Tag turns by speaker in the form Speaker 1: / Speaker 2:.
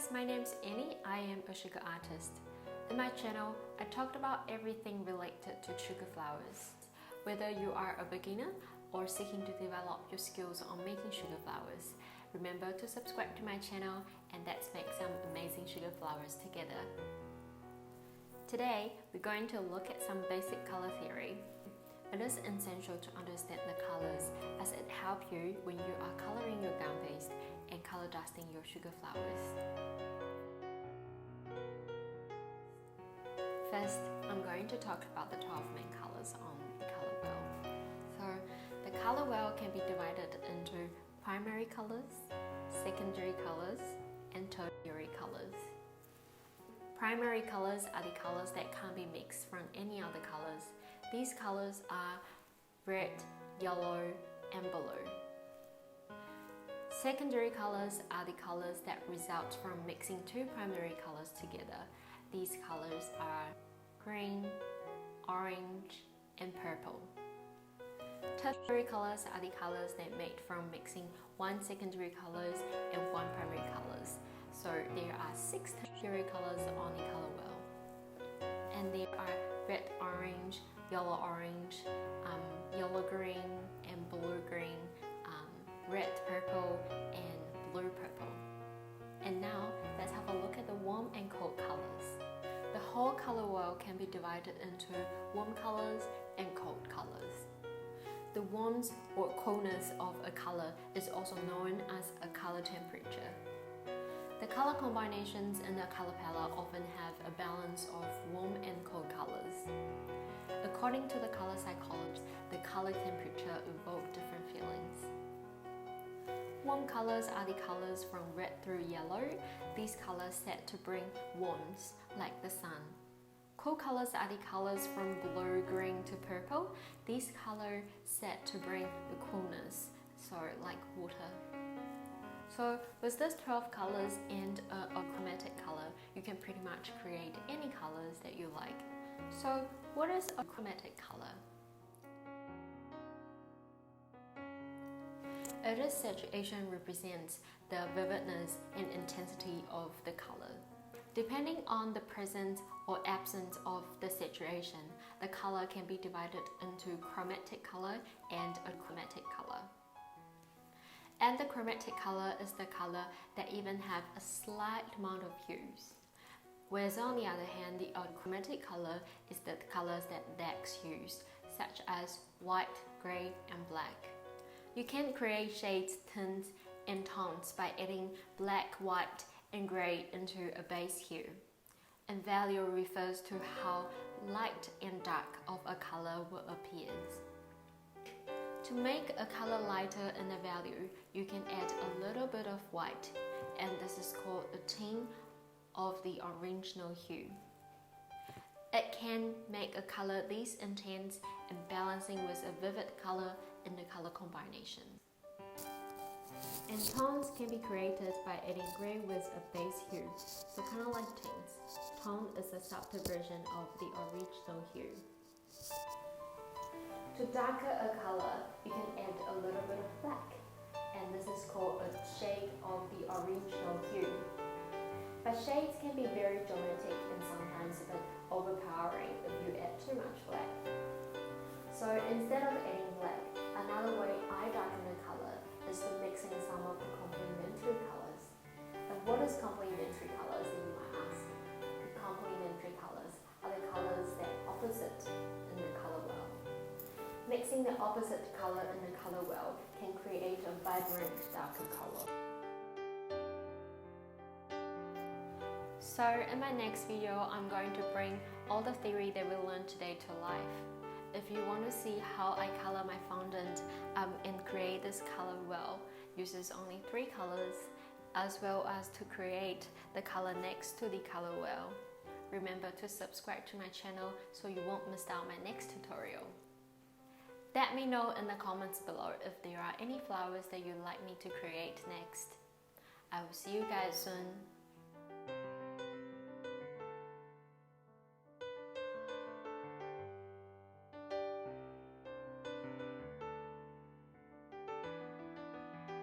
Speaker 1: guys, my name's Annie. I am a sugar artist. In my channel, I talked about everything related to sugar flowers. Whether you are a beginner or seeking to develop your skills on making sugar flowers, remember to subscribe to my channel and let's make some amazing sugar flowers together. Today, we're going to look at some basic color theory. It is essential to understand the colors as it helps you when you are coloring your gum paste and color dusting your sugar flowers. First, I'm going to talk about the 12 main colors on the color wheel. So, the color wheel can be divided into primary colors, secondary colors, and tertiary colors. Primary colors are the colors that can't be mixed from any other colors. These colors are red, yellow, and blue. Secondary colors are the colors that result from mixing two primary colors together. These colors are green, orange, and purple. Tertiary colors are the colors that made from mixing one secondary colors and one primary colors. So there are 6 tertiary colors on the color wheel. And there are red orange, yellow orange, yellow green, and blue green, red purple, and blue purple. And now let's have a look at the warm and cold colors. The whole color wheel can be divided into warm colors and cold colors. The warmth or coldness of a color is also known as a color temperature. The color combinations in the color palette often have a balance of warm and cold colors. According to the color psychology, the color temperature evokes different feelings. Warm colors are the colors from red through yellow. These colors set to bring warmth, like the sun. Cool colors are the colors from blue, green to purple. These colors set to bring the coolness, so like water. So with these 12 colors and a chromatic color, you can pretty much create any colors that you like. So what is a chromatic color? Its saturation represents the vividness and intensity of the color. Depending on the presence or absence of the saturation, the color can be divided into chromatic color and achromatic color. And the chromatic color is the color that even have a slight amount of hues. Whereas on the other hand, the achromatic color is the colors that lacks hues, such as white, gray, and black. You can create shades, tints, and tones by adding black, white, and gray into a base hue. And value refers to how light and dark of a color will appear. To make a color lighter in the value, you can add a little bit of white, and this is called a tint of the original hue. It can make a color less intense and balancing with a vivid color in the color combination. And tones can be created by adding gray with a base hue, so kind of like tints. Tone is a subtle version of the original hue. To darken a color, you can add a little bit of black, and this is called a shade of the original hue. But shades can be very dramatic and sometimes a bit overpowering if you add too much black. So instead of adding black, another way I darken a color is to mixing some of the complementary colors. And what is complementary colors, you might ask? The complementary colors are the colors that opposite in the color wheel. Mixing the opposite color in the color wheel can create a vibrant darker color. So in my next video, I'm going to bring all the theory that we learned today to life. If you want to see how I color my fondant and create this color wheel, uses only 3 colors, as well as to create the color next to the color wheel. Remember to subscribe to my channel so you won't miss out my next tutorial. Let me know in the comments below if there are any flowers that you'd like me to create next. I will see you guys soon.